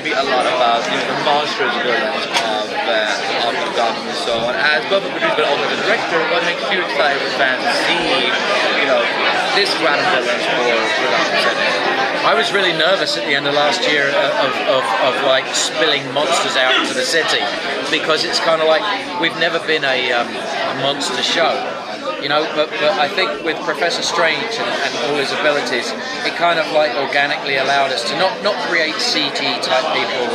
be a lot about the monstrous villains of Gotham and so on. As both a producer but also the director, what makes you excited for fans to see, this round of villains for Gotham City? I was really nervous at the end of last year of like spilling monsters out into the city, because it's kind of like we've never been a monster show. But I think with Professor Strange and all his abilities, it kind of like organically allowed us to not create CG type people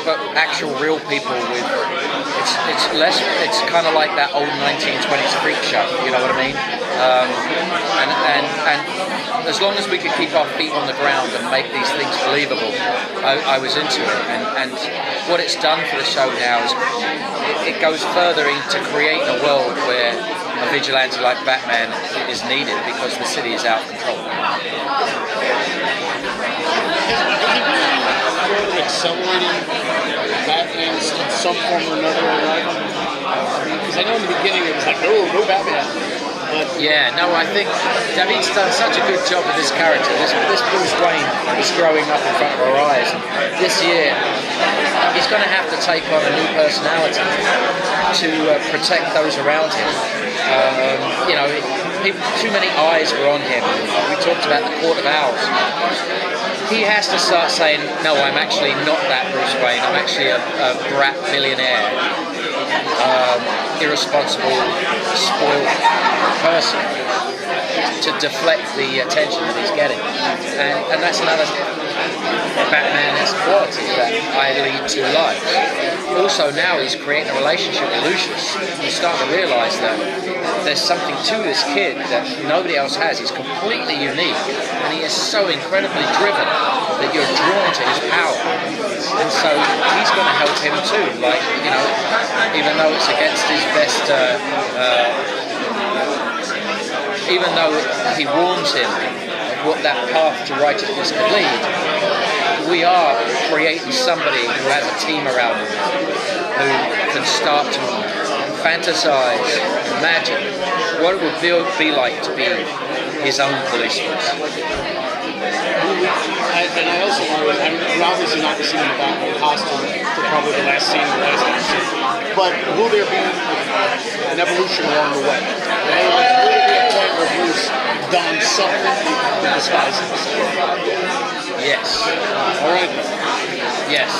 but actual real people with it's kind of like that old 1920s freak show, you know what I mean? And as long as we could keep our feet on the ground and make these things believable, I was into it. And what it's done for the show now is it goes further into creating a world where a vigilante like Batman is needed because the city is out of control. Accelerating Batman in some form or another, right? Because I know in the beginning it was like, no Batman. I think David's done such a good job with this character. This Bruce Wayne is growing up in front of our eyes. And this year, he's going to have to take on a new personality to protect those around him. Too many eyes were on him. We talked about the Court of Owls. He has to start saying, no, I'm actually not that Bruce Wayne. I'm actually a brat millionaire, irresponsible, spoiled person, to deflect the attention that he's getting. And that's another Batman-esque quality that I lead to life. Also now he's creating a relationship with Lucius. He's starting to realise that there's something to this kid that nobody else has. He's completely unique, and he is so incredibly driven that you're drawn to his power. And so he's going to help him too, even though it's against his best, even though he warns him of what that path to righteousness could lead, we are creating somebody who has a team around him, who can start to fantasize, imagine what it would be like to be his own policeman. And I also wonder, we're obviously not seeing the Batman costume for probably the last scene of the last episode, but will there be an evolution along the way? Will there be a point where Bruce dons something to disguise himself? Yes. All right. Yes.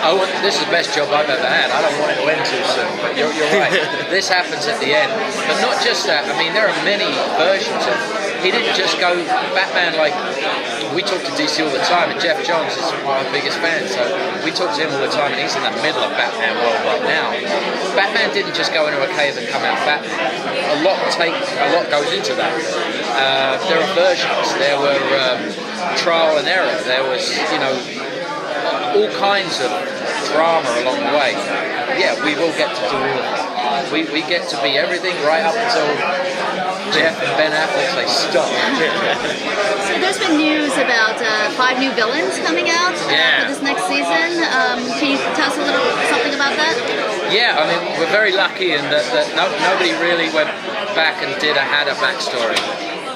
I want, this is the best job I've ever had. I don't want it to end too soon, but you're right. This happens at the end. But not just that. I mean, there are many versions of. He didn't just go Batman like. We talk to DC all the time, and Jeff Johns is one of my biggest fans. So we talk to him all the time, and he's in the middle of Batman world right now. Batman didn't just go into a cave and come out Batman. A lot goes into that. There are versions. There were trial and error. There was, all kinds of drama along the way. Yeah, we will get to do all of that. We get to be everything right up until Jeff and Ben Affleck say stop. So there's been news about 5 new villains coming out for this next season. Can you tell us a little something about that? Yeah, I mean, we're very lucky in that nobody really went back and had a backstory.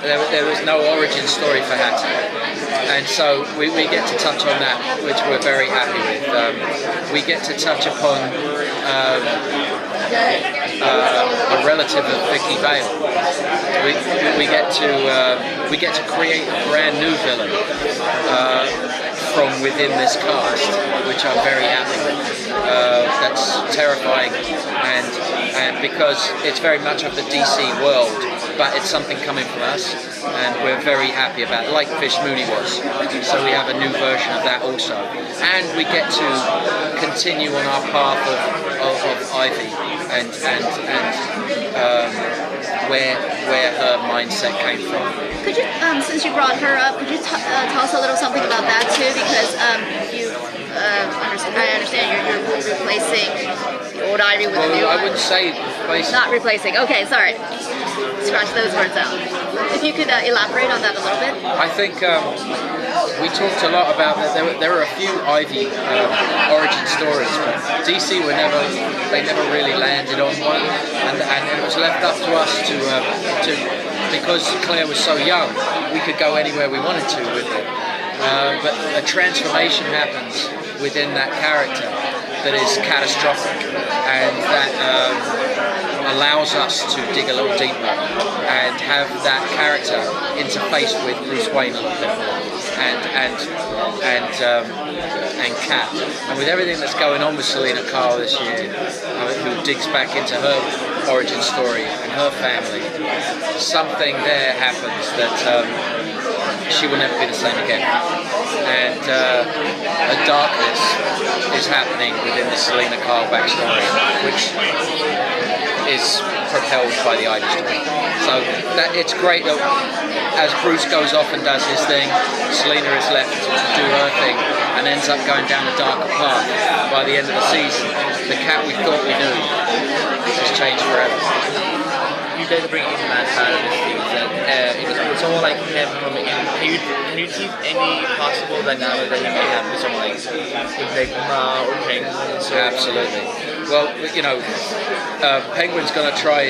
There was no origin story for Hattie. And so we get to touch on that, which we're very happy with. We get to touch upon a relative of Vicky Vale. We get to create a brand new villain from within this cast, which I'm very happy with. That's terrifying, and because it's very much of the DC world, but it's something coming from us, and we're very happy about it, like Fish Mooney was. So we have a new version of that also, and we get to continue on our path of Ivy and where her mindset came from. Could you, since you brought her up, could you tell us a little something about that too? Because I understand you're replacing the old Ivy with the new one. I wouldn't say replacing. Not replacing. Okay, sorry. Scratch those words out. If you could elaborate on that a little bit. I think we talked a lot about that. There were a few Ivy origin stories, but DC they never really landed on one, and it was left up to us to because Claire was so young, we could go anywhere we wanted to with it. but a transformation happens within that character that is catastrophic, and that allows us to dig a little deeper and have that character interface with Bruce Wayne a little bit more, and Cat. And with everything that's going on with Selena Kyle this year, who digs back into her origin story and her family, something there happens that she will never be the same again. And a darkness is happening within the Selena Kyle backstory, which is propelled by the Ivy story. So that it's great that as Bruce goes off and does his thing, Selena is left to do her thing and ends up going down a darker path. By the end of the season, the Cat we thought we knew has changed forever. You guys bring in Matt out of this season. With someone like him coming in, can you see any possible dynamic that he may have with someone like Enigma or Penguin? Absolutely. Well, Penguin's going to try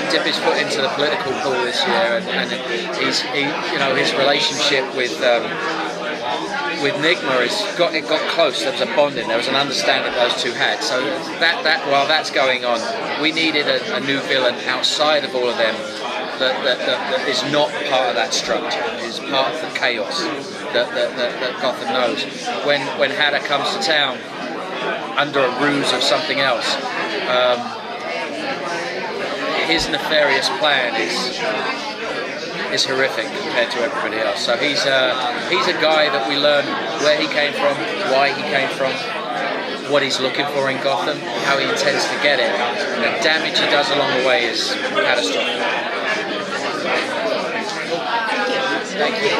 dip his foot into the political pool this year, and his relationship with Enigma it got close. There was a bonding. There was an understanding those two had. So that while that's going on, we needed a new villain outside of all of them that is not part of that structure. Is part of the chaos that Gotham knows. When Hatter comes to town under a ruse of something else, his nefarious plan is horrific compared to everybody else. So he's a guy that we learn where he came from, why he came from, what he's looking for in Gotham, how he intends to get it. The damage he does along the way is catastrophic. Thank you.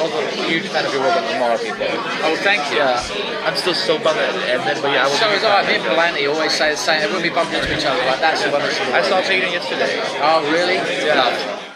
Also, a huge fan of your work on Lamar people. Oh, thank you. Yeah, I'm still so bummed at the end, but yeah, I was. So is I. Me and Belanti always say the same. When we bump into each other, like that's the one. I saw Peyton yesterday. Oh, really? Yeah. Love.